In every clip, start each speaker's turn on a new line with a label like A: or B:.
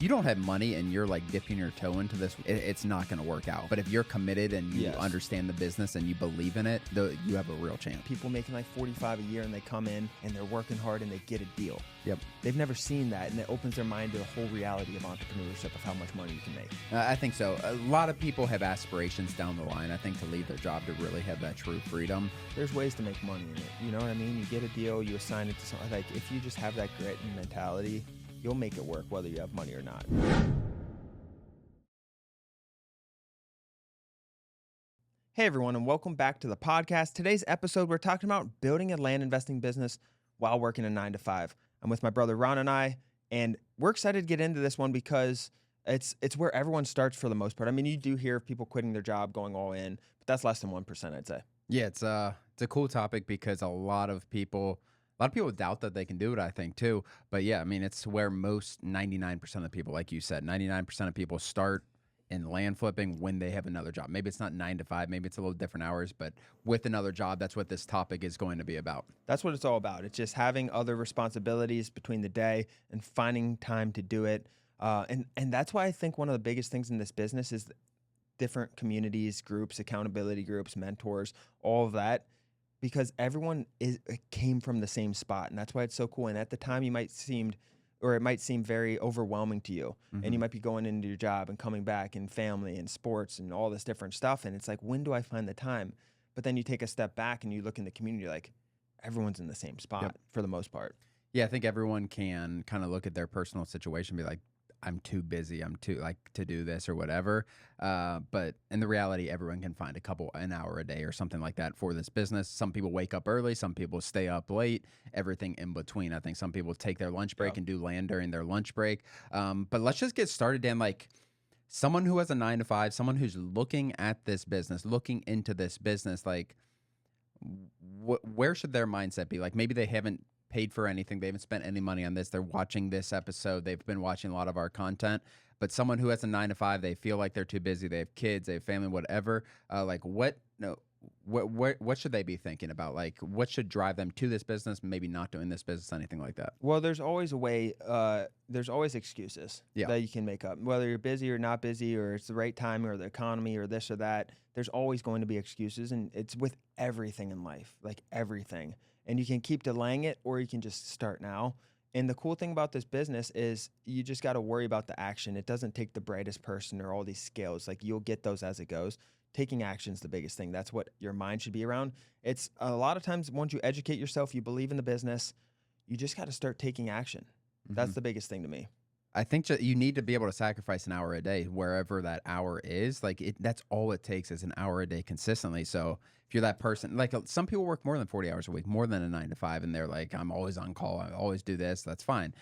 A: you don't have money and you're like dipping your toe into this, it's not going to work out. But if you're committed and you understand the business and you believe in it, you have a real chance.
B: People making like 45 a year and they come in and they're working hard and they get a deal.
A: Yep.
B: They've never seen that, and it opens their mind to the whole reality of entrepreneurship, of how much money you can make.
A: I think so. A lot of people have aspirations down the line, I think, to leave their job to really have that true freedom.
B: There's ways to make money in it. You know what I mean? You get a deal, you assign it to someone. Like, if you just have that grit and mentality, you'll make it work whether you have money or not. Hey everyone, and welcome back to the podcast. Today's episode, we're talking about building a land investing business while working a 9-to-5. I'm with my brother Ron and we're excited to get into this one because it's where everyone starts for the most part. I mean, you do hear of people quitting their job, going all in, but that's less than 1%, I'd say.
A: Yeah, it's a cool topic because a lot of people doubt that they can do it, I think, too. But yeah, I mean, it's where most 99% of the people, like you said, 99% of people start in land flipping when they have another job. Maybe it's not 9 to 5, maybe it's a little different hours, but with another job, that's what this topic is going to be about.
B: That's what it's all about. It's just having other responsibilities between the day and finding time to do it. And that's why I think one of the biggest things in this business is different communities, groups, accountability groups, mentors, all of that, because everyone came from the same spot. And that's why it's so cool. And at the time it might seem very overwhelming to you. Mm-hmm. And you might be going into your job and coming back and family and sports and all this different stuff. And it's like, when do I find the time? But then you take a step back and you look in the community, like everyone's in the same spot for the most part.
A: Yeah, I think everyone can kind of look at their personal situation and be like, I'm too busy, I'm too to do this or whatever. But in the reality, everyone can find an hour a day or something like that for this business. Some people wake up early, some people stay up late, everything in between. I think some people take their lunch break and do land during their lunch break. But let's just get started, Dan. Like, someone who has a 9 to 5, someone who's looking at this business, looking into this business, like, where should their mindset be? Like, maybe they haven't paid for anything. They haven't spent any money on this. They're watching this episode. They've been watching a lot of our content, but someone who has a 9 to 5, they feel like they're too busy. They have kids, they have family, whatever. Like what should they be thinking about? Like, what should drive them to this business? Maybe not doing this business, anything like that.
B: Well, there's always a way. There's always excuses that you can make up, whether you're busy or not busy, or it's the right time, or the economy, or this or that. There's always going to be excuses, and it's with everything in life, like everything. And you can keep delaying it, or you can just start now. And the cool thing about this business is you just got to worry about the action. It doesn't take the brightest person or all these skills. Like, you'll get those as it goes. Taking action is the biggest thing. That's what your mind should be around. It's a lot of times, once you educate yourself, you believe in the business, you just got to start taking action. Mm-hmm. That's the biggest thing to me.
A: I think you need to be able to sacrifice an hour a day, wherever that hour is. Like, that's all it takes is an hour a day consistently. So if you're that person, like some people work more than 40 hours a week, more than a 9 to 5, and they're like, I'm always on call, I always do this. That's fine.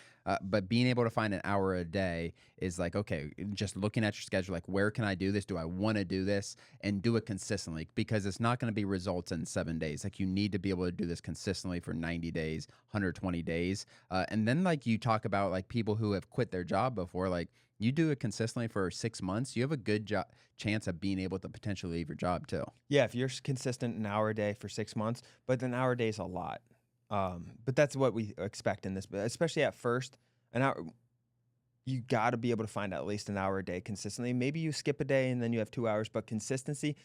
A: But being able to find an hour a day is like, okay, just looking at your schedule, like, where can I do this? Do I want to do this? And do it consistently, because it's not going to be results in 7 days. Like, you need to be able to do this consistently for 90 days, 120 days. And then, like, you talk about like people who have quit their job before, like, you do it consistently for 6 months, you have a good chance of being able to potentially leave your job too.
B: Yeah, if you're consistent an hour a day for 6 months, but an hour a day is a lot. But that's what we expect in this, especially at first. An hour, you got to be able to find at least an hour a day consistently. Maybe you skip a day and then you have 2 hours, but consistency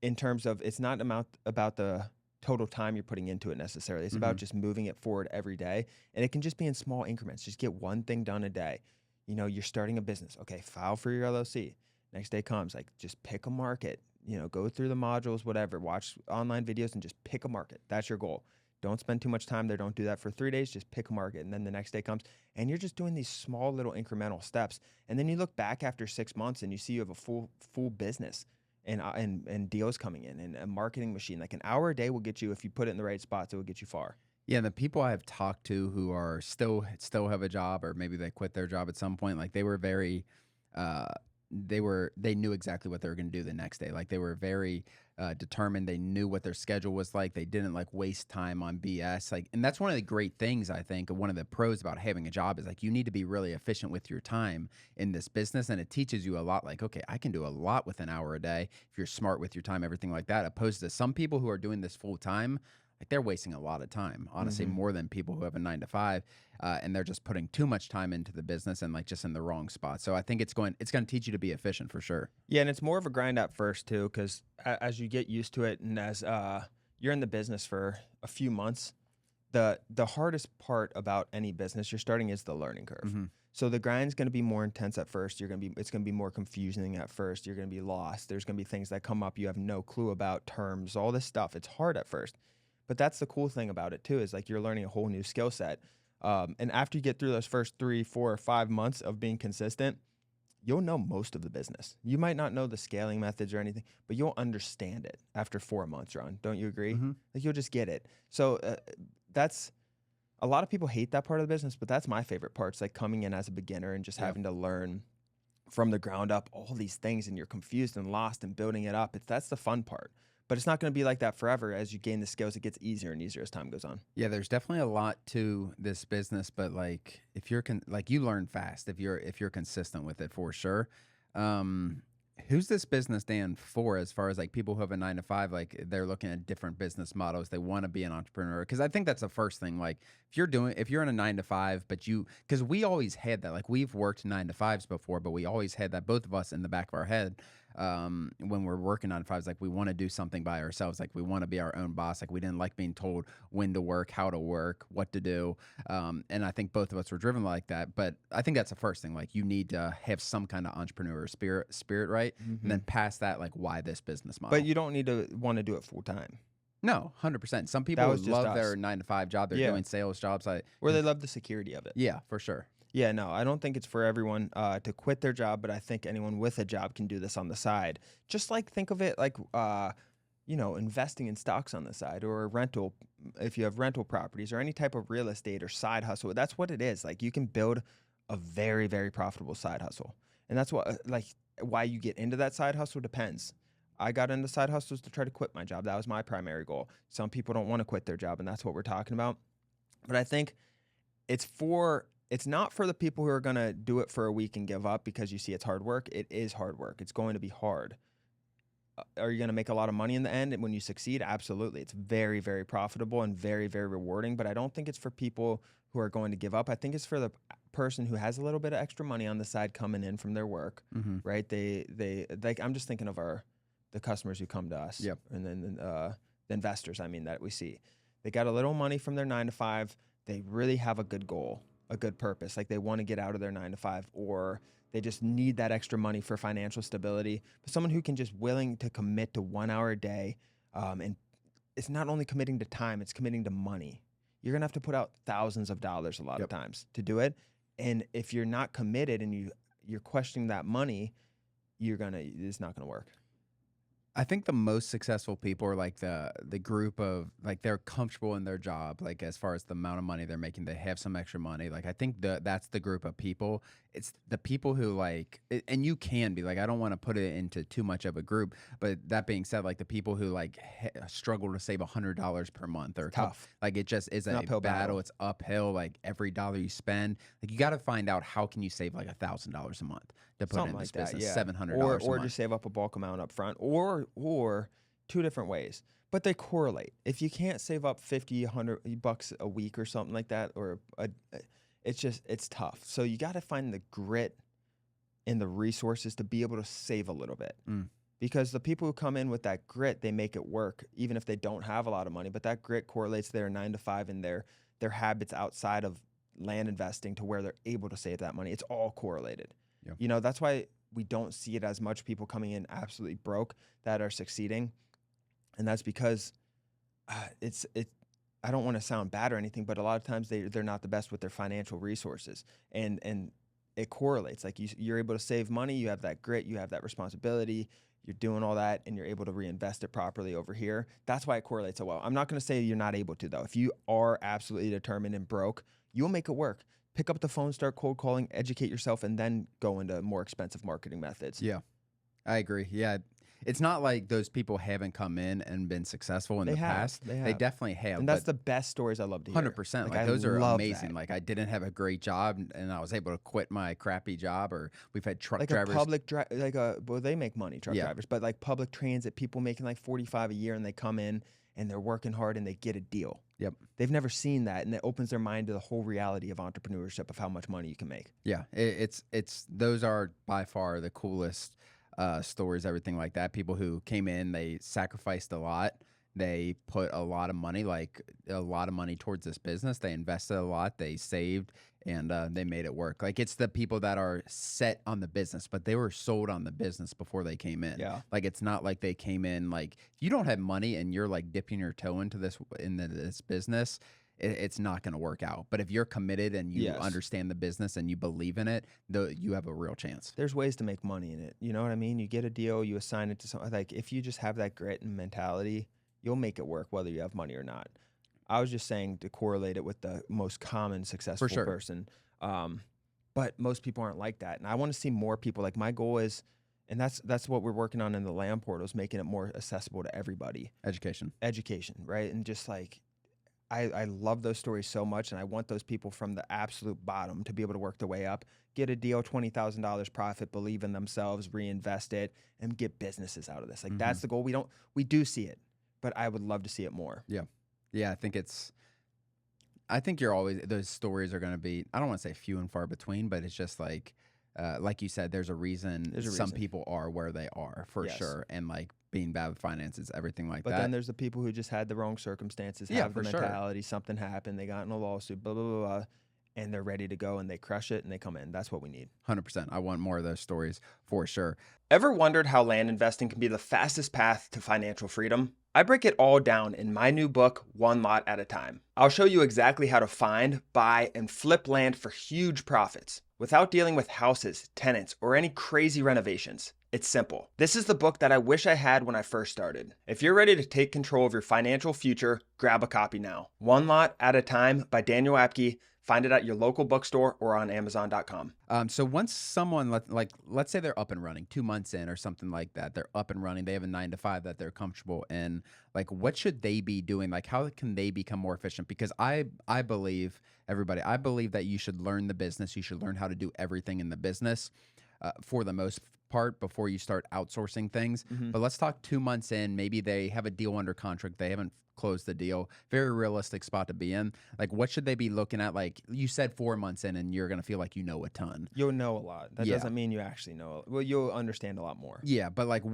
B: in terms of, it's not about the total time you're putting into it necessarily. It's about just moving it forward every day. And it can just be in small increments. Just get one thing done a day. You know, you're starting a business. Okay, file for your LLC. Next day comes, like, just pick a market. You know, go through the modules, whatever. Watch online videos and just pick a market. That's your goal. Don't spend too much time there. Don't do that for 3 days. Just pick a market. And then the next day comes, and you're just doing these small little incremental steps. And then you look back after 6 months and you see you have a full business and deals coming in, and a marketing machine. Like, an hour a day will get you, if you put it in the right spots, it will get you far.
A: Yeah, and the people I have talked to who are still have a job, or maybe they quit their job at some point, like, they were very, they knew exactly what they were going to do the next day. Like, they were very determined. They knew what their schedule was like. They didn't like waste time on BS. Like, and that's one of the great things, I think, one of the pros about having a job is, like, you need to be really efficient with your time in this business. And it teaches you a lot. Like, okay, I can do a lot with an hour a day if you're smart with your time, everything like that, opposed to some people who are doing this full time. like they're wasting a lot of time, honestly,
B: Mhm.
A: more than people who have a 9 to 5, and they're just putting too much time into the business and like just in the wrong spot. So I think it's going to teach you to be efficient for sure.
B: Yeah, and it's more of a grind at first too, because as you get used to it, and as you're in the business for a few months, the hardest part about any business you're starting is the learning curve.
A: Hmm.
B: So the grind's going to be more intense at first. It's going to be more confusing at first. You're going to be lost. There's going to be things that come up you have no clue about, terms, all this stuff. It's hard at first, but that's the cool thing about it too. Is like you're learning a whole new skill set. And after you get through those first 3, 4, or 5 months of being consistent, you'll know most of the business. You might not know the scaling methods or anything, but you'll understand it after 4 months, Ron. Don't you agree?
A: Hmm.
B: Like you'll just get it. So that's a lot of people hate that part of the business, but that's my favorite part. It's like coming in as a beginner and just
A: Yeah.
B: having to learn from the ground up all these things, and you're confused and lost and building it up. That's the fun part. But it's not going to be like that forever. As you gain the skills, it gets easier and easier as time goes on.
A: Yeah, there's definitely a lot to this business, but like if you're like you learn fast if you're consistent with it for sure. Um, who's this business, Dan, for as far as like people who have a 9 to 5, like they're looking at different business models, they want to be an entrepreneur? Because I think that's the first thing. Like if you're in a 9 to 5, but because we always had that, like we've worked 9 to 5s before, but we always had that, both of us, in the back of our head. When we're working on 5s, like we want to do something by ourselves, like we want to be our own boss, like we didn't like being told when to work, how to work, what to do. And I think both of us were driven like that. But I think that's the first thing, like you need to have some kind of entrepreneur spirit, right? And then past that, like why this business model?
B: But you don't need to want to do it full time.
A: No, 100%. Some
B: That
A: people
B: was just
A: love
B: us.
A: their 9 to 5 job, they're
B: Yeah.
A: doing sales jobs,
B: Or they love the security of it.
A: yeah, for sure.
B: Yeah, no, I don't think it's for everyone to quit their job, but I think anyone with a job can do this on the side. Just like think of it like, investing in stocks on the side, or a rental, if you have rental properties or any type of real estate or side hustle. That's what it is. Like you can build a very, very profitable side hustle. And that's what, why you get into that side hustle depends. I got into side hustles to try to quit my job. That was my primary goal. Some people don't want to quit their job, and that's what we're talking about. But I think it's not for the people who are going to do it for a week and give up because you see it's hard work. It is hard work. It's going to be hard. Are you going to make a lot of money in the end when you succeed? Absolutely. It's very, very profitable and very, very rewarding. But I don't think it's for people who are going to give up. I think it's for the person who has a little bit of extra money on the side coming in from their work, right? They like, I'm just thinking of the customers who come to us,
A: Yep.
B: and then the investors, that we see. They got a little money from their 9 to 5. They really have a good goal, a good purpose. Like they want to get out of their 9 to 5, or they just need that extra money for financial stability. But someone who can just willing to commit to 1 hour a day, and it's not only committing to time, it's committing to money. You're going to have to put out thousands of dollars a lot of times to do it. And if you're not committed and you're questioning that money, it's not going to work.
A: I think the most successful people are like the group of like they're comfortable in their job, like as far as the amount of money they're making, they have some extra money. Like I think that's the group of people. It's the people who and you can be like, I don't want to put it into too much of a group, but that being said, like the people who like struggle to save $100 per month, or
B: Tough.
A: like it just is
B: An
A: a
B: uphill battle.
A: It's uphill. Like every dollar you spend, like you got to find out how can you save like $1,000 a month to put
B: Something
A: in this
B: like that,
A: business,
B: yeah.
A: $700
B: Or
A: a month.
B: just save up a bulk amount up front, or two different ways, but they correlate. If you can't save up 50, $100 a week or something like that, or it's tough. So you got to find the grit and the resources to be able to save a little bit. Because the people who come in with that grit, they make it work, even if they don't have a lot of money. But that grit correlates to their 9 to 5 and their habits outside of land investing to where they're able to save that money. It's all correlated.
A: Yeah.
B: That's why we don't see it as much people coming in absolutely broke that are succeeding. And that's because I don't want to sound bad or anything, but a lot of times they're not the best with their financial resources. And it correlates. Like you're able to save money, you have that grit, you have that responsibility, you're doing all that, and you're able to reinvest it properly over here. That's why it correlates so well. I'm not going to say you're not able to, though. If you are absolutely determined and broke, you'll make it work. Pick up the phone, start cold calling, educate yourself, and then go into more expensive marketing methods.
A: Yeah, I agree. Yeah. It's not like those people haven't come in and been successful in the past. They definitely have.
B: And that's the best stories I love to hear.
A: 100%. Like those are amazing. Like I didn't have a great job and I was able to quit my crappy job. Or we've had truck drivers.
B: Well, they make money, truck drivers, but like public transit, people making like 45 a year, and they come in and they're working hard and they get a deal.
A: Yep.
B: They've never seen that, and it opens their mind to the whole reality of entrepreneurship, of how much money you can make.
A: Yeah, it's those are by far the coolest stories, everything like that. People who came in, they sacrificed a lot. They put a lot of money, like a lot of money towards this business. They invested a lot. They saved and they made it work. Like it's the people that are set on the business, but they were sold on the business before they came in.
B: Yeah.
A: Like it's not like they came in like if you don't have money and you're like dipping your toe into this business, it's not going to work out. But if you're committed and you
B: Yes.
A: understand the business and you believe in it, you have a real chance.
B: There's ways to make money in it. You know what I mean? You get a deal, you assign it to someone. Like if you just have that grit and mentality, you'll make it work whether you have money or not. I was just saying to correlate it with the most common successful
A: sure.
B: person. But most people aren't like that. And I want to see more people. Like my goal is, and that's what we're working on in the land portal, is making it more accessible to everybody.
A: Education,
B: right? And just like, I love those stories so much, and I want those people from the absolute bottom to be able to work their way up, get a deal, $20,000 profit, believe in themselves, reinvest it, and get businesses out of this. Like that's the goal. We do see it, but I would love to see it more.
A: Yeah. I think you're always, those stories are going to be, I don't want to say few and far between, but it's just like you said, there's a reason some people are where they are for sure. And like being bad with finances, everything like that.
B: But then there's the people who just had the wrong circumstances, have the mentality, something happened, they got in a lawsuit, blah, blah, blah, blah, and they're ready to go and they crush it and they come in. That's what we need.
A: 100%. I want more of those stories for sure.
B: Ever wondered how land investing can be the fastest path to financial freedom? I break it all down in my new book, One Lot at a Time. I'll show you exactly how to find, buy, and flip land for huge profits without dealing with houses, tenants, or any crazy renovations. It's simple. This is the book that I wish I had when I first started. If you're ready to take control of your financial future, grab a copy now. One Lot at a Time by Daniel Apke. Find it at your local bookstore or on Amazon.com.
A: So once someone, let's say they're up and running 2 months in or something like that, they're up and running, they have a 9 to 5 that they're comfortable in, like what should they be doing? Like how can they become more efficient? Because I believe, everybody, I believe that you should learn the business. You should learn how to do everything in the business for the most part before you start outsourcing things. But let's talk 2 months in, maybe they have a deal under contract. They haven't closed the deal. Very realistic spot to be in. Like what should they be looking at? Like you said 4 months in and you're going to feel like you know a ton.
B: You'll know a lot. That doesn't mean you actually know. Well, you'll understand a lot more.
A: Yeah, but like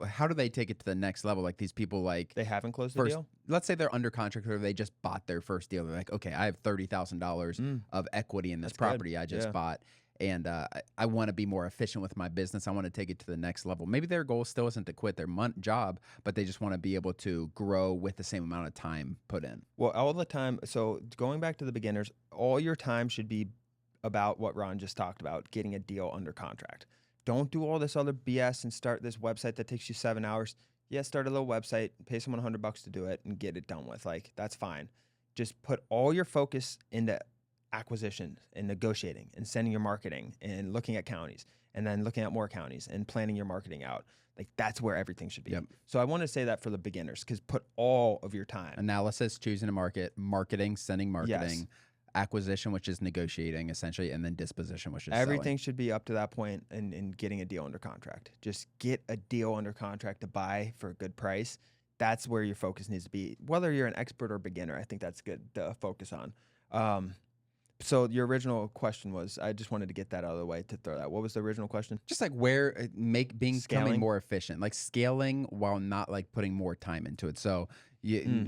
A: how do they take it to the next level? Like these people like
B: they haven't closed the deal?
A: Let's say they're under contract or they just bought their first deal. They're like, okay, I have $30,000 of equity in this property I just bought. And I want to be more efficient with my business. I want to take it to the next level. Maybe their goal still isn't to quit their job, but they just want to be able to grow with the same amount of time put in.
B: Well, all the time. So going back to the beginners, all your time should be about what Ron just talked about, getting a deal under contract. Don't do all this other BS and start this website that takes you 7 hours. Yeah, start a little website, pay someone $100 to do it and get it done with. Like, that's fine. Just put all your focus into acquisition and negotiating and sending your marketing and looking at counties and then looking at more counties and planning your marketing out. Like that's where everything should be. So I want to say that for the beginners, because put all of your time.
A: Analysis, choosing a market, marketing, sending marketing, acquisition, which is negotiating essentially, and then disposition, which is
B: everything
A: selling.
B: Should be up to that point in getting a deal under contract. Just get a deal under contract to buy for a good price. That's where your focus needs to be. Whether you're an expert or beginner, I think that's good to focus on. So your original question was, I just wanted to get that out of the way to throw that. What was the original question?
A: Just like where becoming
B: Scaling?
A: more efficient, like scaling while not like putting more time into it. So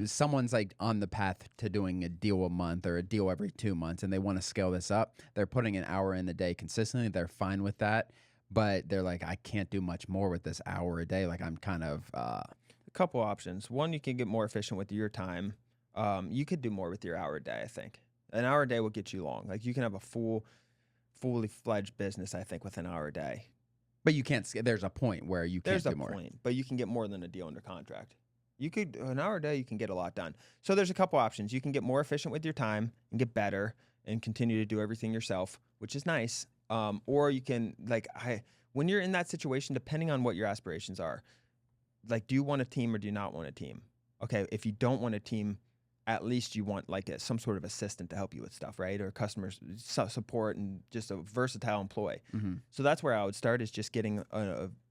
A: someone's like on the path to doing a deal a month or a deal every 2 months, and they want to scale this up. They're putting an hour in a day consistently. They're fine with that, but they're like, I can't do much more with this hour a day. Like I'm kind of
B: a couple options. One, you can get more efficient with your time. You could do more with your hour a day, I think. An hour a day will get you long. Like you can have a fully fledged business, I think, with an hour a day.
A: But you can't. There's a point where you can't do more.
B: There's a point, but you can get more than a deal under contract. You could an hour a day, you can get a lot done. So there's a couple options. You can get more efficient with your time and get better and continue to do everything yourself, which is nice. Or you can when you're in that situation, depending on what your aspirations are, like do you want a team or do you not want a team? Okay, if you don't want a team, at least you want like some sort of assistant to help you with stuff, right? Or support and just a versatile employee.
A: Hmm.
B: So that's where I would start is just getting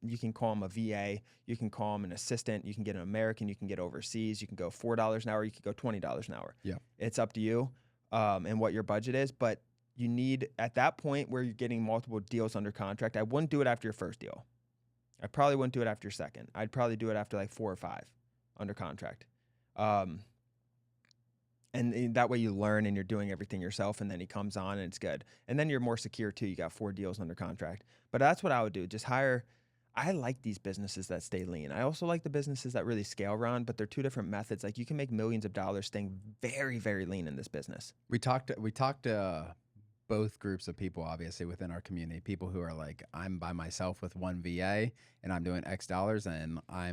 B: you can call them a VA, you can call them an assistant, you can get an American, you can get overseas, you can go $4 an hour, you can go $20 an hour.
A: Yeah.
B: It's up to you and what your budget is, but you need at that point where you're getting multiple deals under contract. I wouldn't do it after your first deal. I probably wouldn't do it after your second. I'd probably do it after like 4 or 5 under contract. And that way you learn and you're doing everything yourself, and then he comes on and it's good. And then you're more secure too. You got 4 deals under contract. But that's what I would do. Just hire. I like these businesses that stay lean. I also like the businesses that really scale, Ron, but they're 2 different methods. Like you can make millions of dollars staying very, very lean in this business.
A: We talked both groups of people, obviously, within our community. People who are like, I'm by myself with one VA and I'm doing X dollars, and I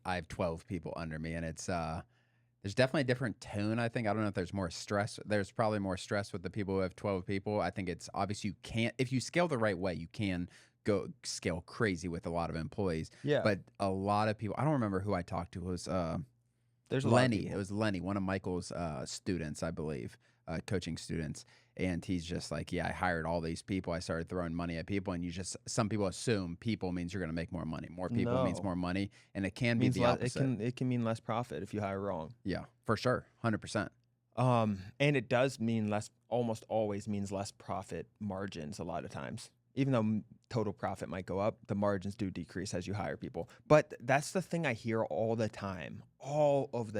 A: have 12 people under me. And it's, there's definitely a different tone, I think. I don't know if there's more stress. There's probably more stress with the people who have 12 people. I think it's obvious if you scale the right way, you can go scale crazy with a lot of employees.
B: Yeah.
A: But a lot of people, I don't remember who I talked to. It was
B: There's a lot of
A: Lenny.
B: people.
A: It was Lenny, one of Michael's students, I believe, coaching students. And he's just like, yeah, I hired all these people. I started throwing money at people, and some people assume people means you're going to make more money. More people means
B: No.
A: more money, and it can be
B: Means
A: the opposite.
B: it can mean less profit if you hire wrong.
A: Yeah, for sure, 100%.
B: And it does mean almost always means less profit margins a lot of times. Even though total profit might go up, the margins do decrease as you hire people. But that's the thing I hear all of the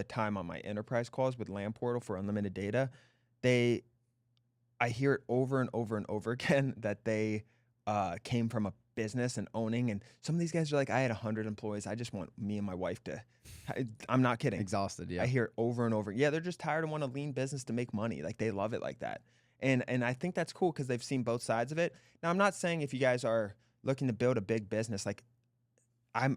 B: time on my enterprise calls with Land Portal for unlimited data. I hear it over and over and over again that they came from a business and owning. And some of these guys are like, I had 100 employees. I just want me and my wife I'm not kidding.
A: Exhausted, yeah.
B: I hear it over and over. Yeah, they're just tired and want a lean business to make money. Like they love it like that. And I think that's cool because they've seen both sides of it. Now, I'm not saying if you guys are looking to build a big business, like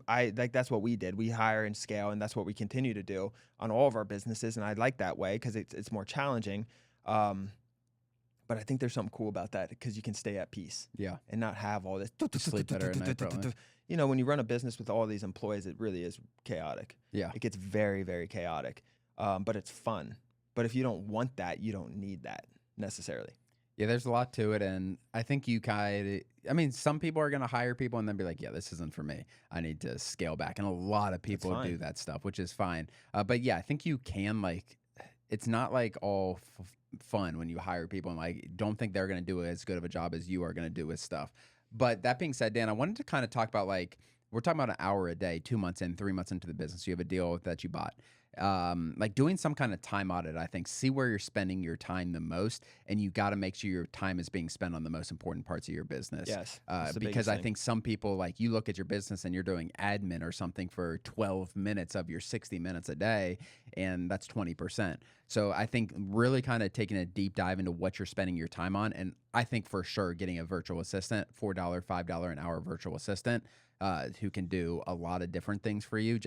B: like that's what we did. We hire and scale, and that's what we continue to do on all of our businesses. And I like that way because it's more challenging. But I think there's something cool about that because you can stay at peace.
A: Yeah.
B: And not have all this.
A: Sleep better at night, probably.
B: You know, when you run a business with all these employees, it really is chaotic.
A: Yeah.
B: It gets very, very chaotic. But it's fun. But if you don't want that, you don't need that necessarily.
A: Yeah, there's a lot to it, and I think some people are going to hire people and then be like, yeah, this isn't for me. I need to scale back, and a lot of people do that stuff, which is fine. But yeah, I think you can, it's not like all fun when you hire people, and don't think they're going to do as good of a job as you are going to do with stuff. But that being said, Dan, I wanted to kind of talk about we're talking about an hour a day, 2 months in, 3 months into the business. You have a deal that you bought. Doing some kind of time audit, I think, see where you're spending your time the most, and you got to make sure your time is being spent on the most important parts of your business.
B: Yes.
A: Because I think some people, you look at your business and you're doing admin or something for 12 minutes of your 60 minutes a day, and that's 20%. So I think really kind of taking a deep dive into what you're spending your time on, and I think for sure getting a virtual assistant, $4, $5 an hour virtual assistant, who can do a lot of different things for you,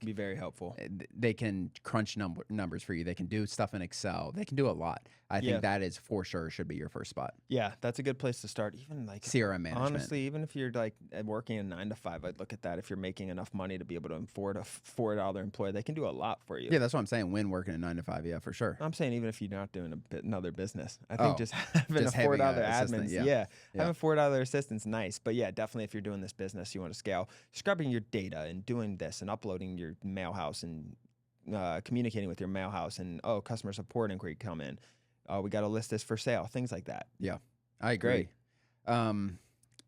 B: be very helpful.
A: They can crunch numbers for you. They can do stuff in Excel. They can do a lot. I think that is for sure should be your first spot.
B: Yeah, that's a good place to start. Even
A: CRM management.
B: Honestly, even if you're working a 9 to 5, I'd look at that. If you're making enough money to be able to afford a $4 employee, they can do a lot for you.
A: Yeah, that's what I'm saying. When working a 9 to 5, yeah, for sure.
B: I'm saying even if you're not doing another business, I think just having
A: just
B: a $4
A: assistant,
B: admin, having a $4 assistant's nice. But yeah, definitely if you're doing this business, you want to scale, scrubbing your data and doing this and uploading your mail house and communicating with your mail house and customer support inquiry come in. We got to list this for sale, things like that.
A: Yeah, I agree.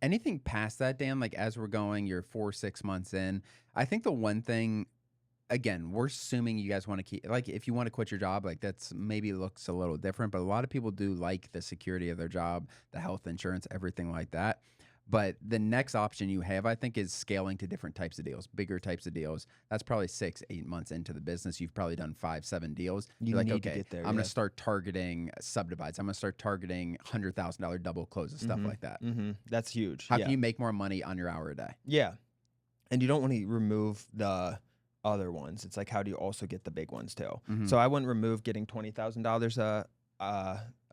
A: Anything past that, Dan, as we're going, you're 4-6 months in, I think the one thing, again, we're assuming you guys want to keep, if you want to quit your job, that's maybe looks a little different, but a lot of people do like the security of their job, the health insurance, everything like that. But the next option you have, I think, is scaling to different types of deals, bigger types of deals. That's probably 6-8 months into the business. You've probably done 5-7 deals. You're like, okay,
B: get there,
A: I'm going to start targeting subdivides. I'm going to start targeting $100,000 double closes, stuff like that.
B: That's huge.
A: How can you make more money on your hour a day?
B: Yeah. And you don't want to remove the other ones. It's how do you also get the big ones too? So I wouldn't remove getting $20,000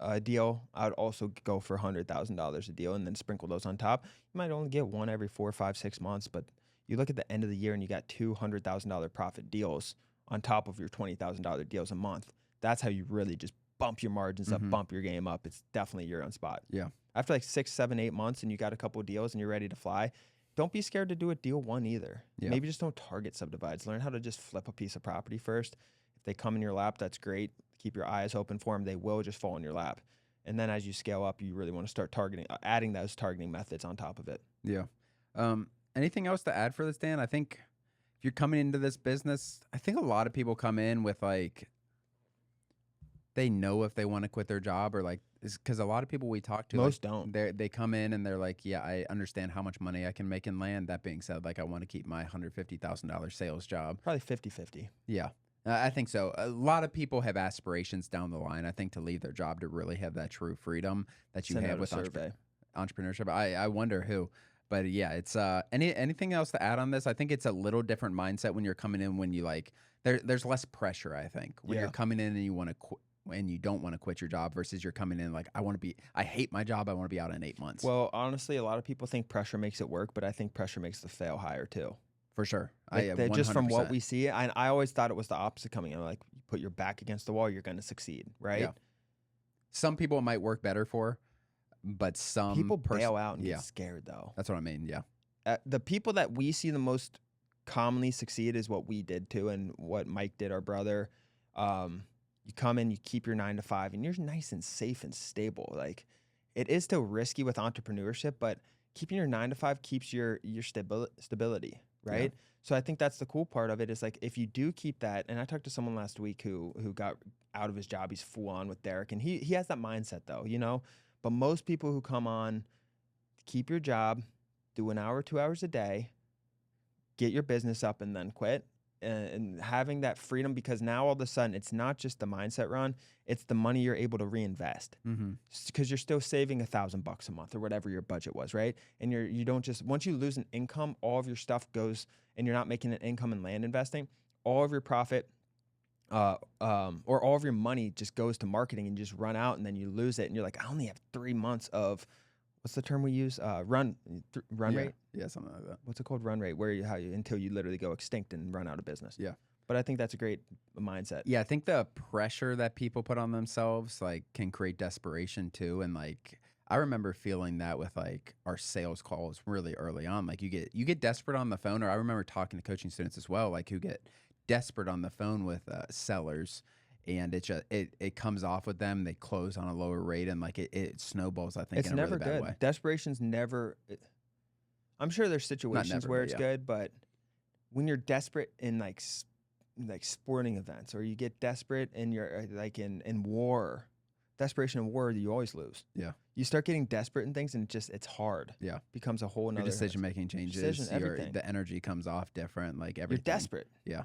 B: a deal. I would also go for $100,000 a deal and then sprinkle those on top. You might only get one every 4, 5, 6 months, but you look at the end of the year and you got $200,000 profit deals on top of your $20,000 deals a month. That's how you really just bump your margins up, bump your game up. It's definitely your own spot.
A: Yeah.
B: After like 6, 7, 8 months and you got a couple of deals and you're ready to fly, don't be scared to do a deal one either.
A: Yeah.
B: Maybe just don't target subdivides. Learn how to just flip a piece of property first. If they come in your lap, that's great. Keep your eyes open for them. They will just fall in your lap. And then as you scale up, you really want to start adding those targeting methods on top of it.
A: Yeah. Anything else to add for this, Dan? I think if you're coming into this business, I think a lot of people come in with like, they know if they want to quit their job or like, because a lot of people we talk to,
B: Most
A: like,
B: don't.
A: They come in and they're like, yeah, I understand how much money I can make in land. That being said, like I want to keep my $150,000 sales job.
B: Probably 50-50.
A: Yeah. I think so. A lot of people have aspirations down the line, I think, to leave their job to really have that true freedom that you
B: Send
A: have
B: out a
A: with
B: survey.
A: entrepreneurship. I wonder who. But yeah, it's anything else to add on this? I think it's a little different mindset when you're coming in, when you like there's less pressure, I think, when
B: Yeah.
A: you're coming in and you want to quit and you don't want to quit your job versus you're coming in like, I hate my job, I want to be out in 8 months.
B: Well, honestly, a lot of people think pressure makes it work, but I think pressure makes the fail higher too.
A: For sure.
B: Just from what
A: 100%.
B: we see, I always thought it was the opposite coming in. Like, you put your back against the wall, you're going to succeed, right?
A: Yeah. Some people it might work better for, but some
B: People bail out and
A: yeah.
B: get scared, though.
A: That's what I mean. Yeah.
B: The people that we see the most commonly succeed is what we did too, and what Mike did, our brother. You come in, you keep your 9 to 5, and you're nice and safe and stable. Like, it is still risky with entrepreneurship, but keeping your 9 to 5 keeps your stability, right?
A: Yeah.
B: So I think that's the cool part of it, is like, if you do keep that, and I talked to someone last week who got out of his job, he's full on with Derek, and he has that mindset though, you know. But most people who come on, keep your job, do an hour, 2 hours a day, get your business up, and then quit. And having that freedom, because now all of a sudden it's not just the mindset run, it's the money you're able to reinvest, because you're still saving $1,000 a month or whatever your budget was, right? And you don't just, once you lose an income, all of your stuff goes, and you're not making an income in land investing, all of your profit or all of your money just goes to marketing, and you just run out, and then you lose it, and you're like, I only have 3 months of, what's the term we use? Run rate?
A: Yeah, something like that.
B: What's it called? Run rate, where until you literally go extinct and run out of business.
A: Yeah.
B: But I think that's a great mindset.
A: Yeah, I think the pressure that people put on themselves like can create desperation too. And like I remember feeling that with like our sales calls really early on. Like you get desperate on the phone, or I remember talking to coaching students as well, like who get desperate on the phone with sellers. And it comes off with them. They close on a lower rate, and like it snowballs. I think
B: It's
A: in a
B: never
A: really bad
B: good.
A: way.
B: Desperation's never. I'm sure there's situations
A: never,
B: where
A: but
B: it's
A: yeah.
B: good, but when you're desperate in like sporting events, or you get desperate in your like in war, desperation in war, you always lose.
A: Yeah.
B: You start getting desperate in things, and it's hard.
A: Yeah.
B: Becomes a whole
A: Your
B: nother
A: decision making changes.
B: everything.
A: The energy comes off different. Like everything.
B: You're desperate.
A: Yeah.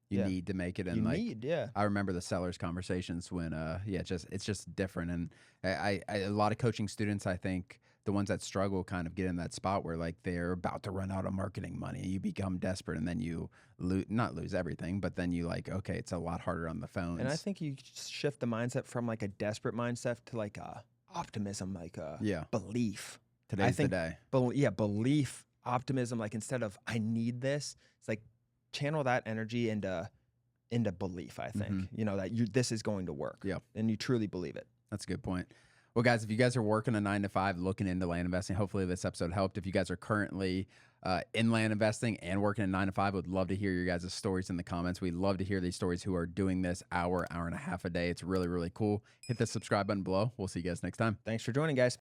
A: You
B: Yeah.
A: need to make it. And
B: You
A: like
B: need, yeah.
A: I remember the sellers conversations when it's just different. And I a lot of coaching students, I think the ones that struggle kind of get in that spot where like they're about to run out of marketing money. You become desperate, and then you not lose everything, but then you like, okay, it's a lot harder on the phones.
B: And I think you shift the mindset from like a desperate mindset to like a optimism, like a belief.
A: Today's the day.
B: Belief, optimism. Like, instead of I need this, it's like channel that energy into belief. I think you know that this is going to work.
A: Yeah,
B: and you truly believe it.
A: That's a good point. Well, guys, if you guys are working a 9 to 5, looking into land investing, hopefully this episode helped. If you guys are currently in land investing and working a 9 to 5, would love to hear your guys' stories in the comments. We'd love to hear these stories who are doing this hour and a half a day. It's really, really cool. Hit the subscribe button below. We'll see you guys next time.
B: Thanks for joining, guys.